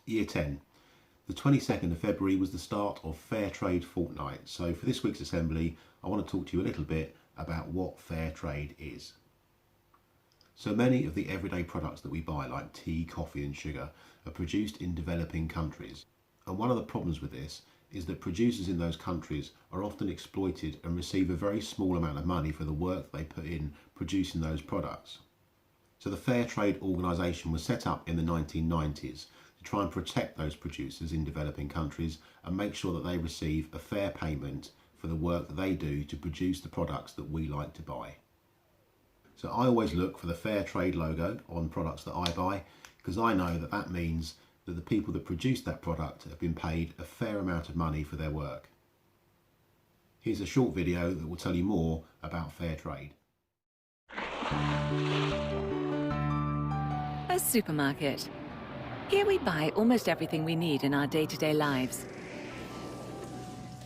Year 10. The 22nd of February was the start of Fairtrade Fortnight. So for this week's assembly, I want to talk to you a little bit about what Fairtrade is. So many of the everyday products that we buy, like tea, coffee and sugar, are produced in developing countries. And one of the problems with this is that producers in those countries are often exploited and receive a very small amount of money for the work they put in producing those products. So the Fairtrade organisation was set up in the 1990s to try and protect those producers in developing countries and make sure that they receive a fair payment for the work that they do to produce the products that we like to buy. So I always look for the Fairtrade logo on products that I buy, because I know that that means that the people that produce that product have been paid a fair amount of money for their work. Here's a short video that will tell you more about Fairtrade. A supermarket. Here we buy almost everything we need in our day-to-day lives.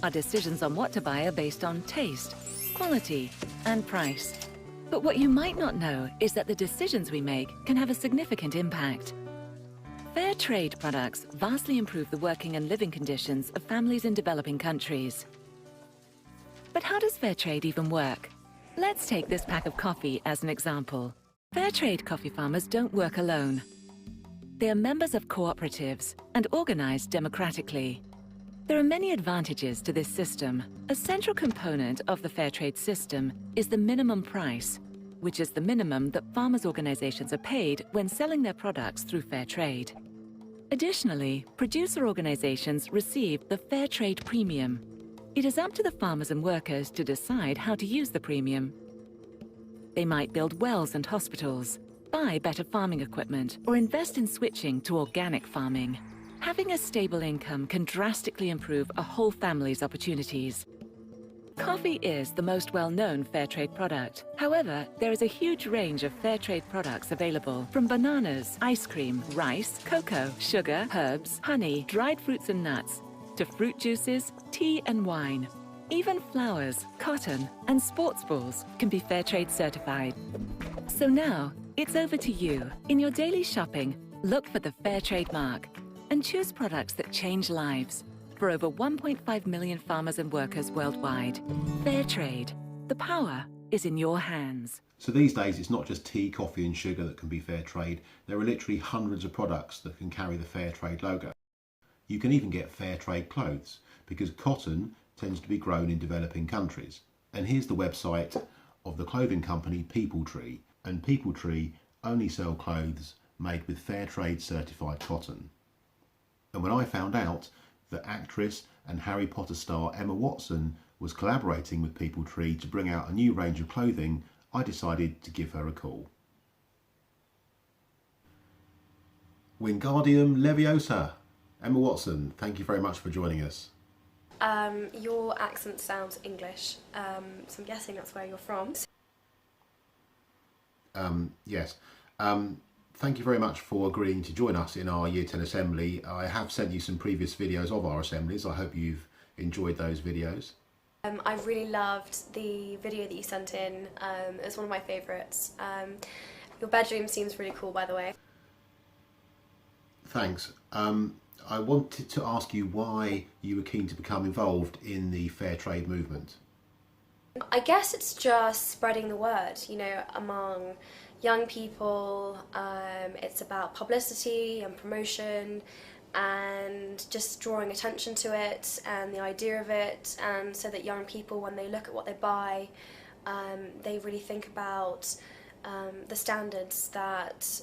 Our decisions on what to buy are based on taste, quality, and price. But what you might not know is that the decisions we make can have a significant impact. Fair trade products vastly improve the working and living conditions of families in developing countries. But how does fair trade even work? Let's take this pack of coffee as an example. Fair trade coffee farmers don't work alone. They are members of cooperatives and organized democratically. There are many advantages to this system. A central component of the fair trade system is the minimum price, which is the minimum that farmers' organizations are paid when selling their products through fair trade. Additionally, producer organizations receive the fair trade premium. It is up to the farmers and workers to decide how to use the premium. They might build wells and hospitals, buy better farming equipment, or invest in switching to organic farming. Having a stable income can drastically improve a whole family's opportunities. Coffee is the most well-known fair trade product. However, there is a huge range of fair trade products available, from bananas, ice cream, rice, cocoa, sugar, herbs, honey, dried fruits and nuts, to fruit juices, tea and wine. Even flowers, cotton, and sports balls can be fair trade certified. So now, it's over to you. In your daily shopping, look for the fair trade mark and choose products that change lives for over 1.5 million farmers and workers worldwide. Fair trade. The power is in your hands. So these days it's not just tea, coffee and sugar that can be fair trade. There are literally hundreds of products that can carry the fair trade logo. You can even get fair trade clothes, because cotton tends to be grown in developing countries. And here's the website of the clothing company Fairtrade. And Fairtrade only sell clothes made with fair trade certified cotton. And when I found out that actress and Harry Potter star Emma Watson was collaborating with Fairtrade to bring out a new range of clothing, I decided to give her a call. Wingardium Leviosa. Emma Watson, thank you very much for joining us. Your accent sounds English, so I'm guessing that's where you're from. Yes. Thank you very much for agreeing to join us in our Year 10 assembly. I have sent you some previous videos of our assemblies. I hope you've enjoyed those videos. I really loved the video that you sent in. It was one of my favourites. Your bedroom seems really cool, by the way. Thanks. I wanted to ask you why you were keen to become involved in the fair trade movement. I guess it's just spreading the word, you know, among young people. It's about publicity and promotion and just drawing attention to it and the idea of it, and so that young people, when they look at what they buy, they really think about the standards that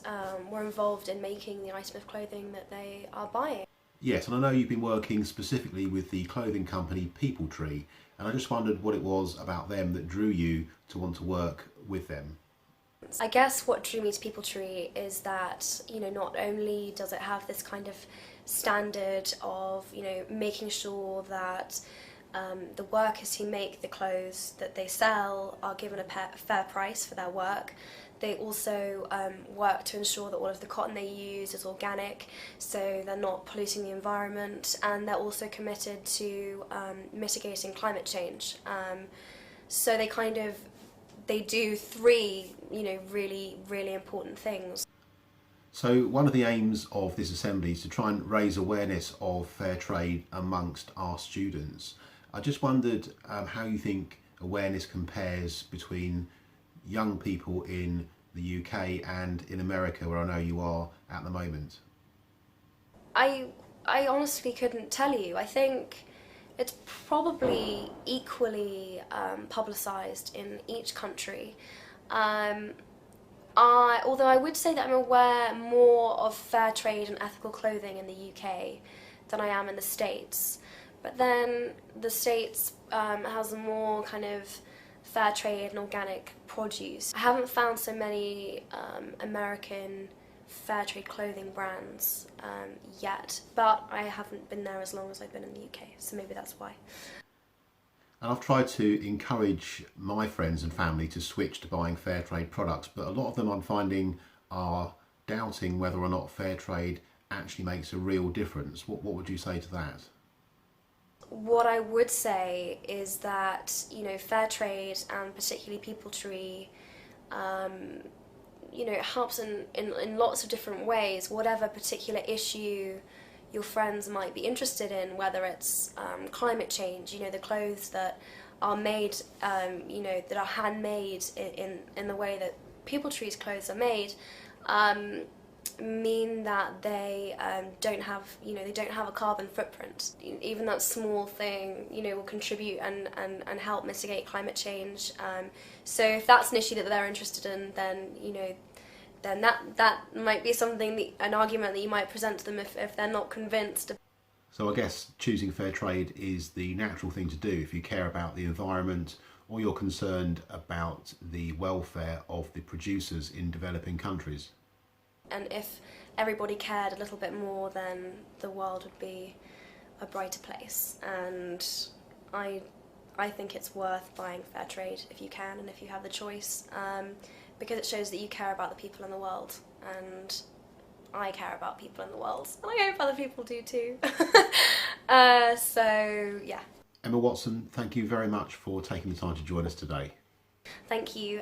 were involved in making the item of clothing that they are buying. Yes, and I know you've been working specifically with the clothing company Fairtrade, and I just wondered what it was about them that drew you to want to work with them. I guess what drew me to Fairtrade is that, you know, not only does it have this kind of standard of, you know, making sure that the workers who make the clothes that they sell are given a fair price for their work. They also work to ensure that all of the cotton they use is organic, so they're not polluting the environment, and they're also committed to mitigating climate change. So they do three, you know, really important things. So one of the aims of this assembly is to try and raise awareness of fair trade amongst our students. I just wondered how you think awareness compares between young people in the UK and in America, where I know you are at the moment. I honestly couldn't tell you. I think it's probably equally publicised in each country. Although I would say that I'm aware more of fair trade and ethical clothing in the UK than I am in the States. But then the States has more kind of fair trade and organic produce. I haven't found so many American fair trade clothing brands yet, but I haven't been there as long as I've been in the UK, so maybe that's why. And I've tried to encourage my friends and family to switch to buying fair trade products, but a lot of them I'm finding are doubting whether or not fair trade actually makes a real difference. What would you say to that? What I would say is that, you know, fair trade and particularly people tree, you know, it helps in lots of different ways, whatever particular issue your friends might be interested in, whether it's climate change, you know, the clothes that are made, you know, that are handmade in the way that people tree's clothes are made, mean that they don't have, you know, they don't have a carbon footprint. Even that small thing, you know, will contribute and help mitigate climate change. So if that's an issue that they're interested in, then, you know, then that might be something, an argument that you might present to them if they're not convinced. So I guess choosing fair trade is the natural thing to do if you care about the environment or you're concerned about the welfare of the producers in developing countries. And if everybody cared a little bit more, then the world would be a brighter place. And I think it's worth buying fair trade if you can and if you have the choice, because it shows that you care about the people in the world, and I care about people in the world, and I hope other people do too. So yeah. Emma Watson, thank you very much for taking the time to join us today. Thank you.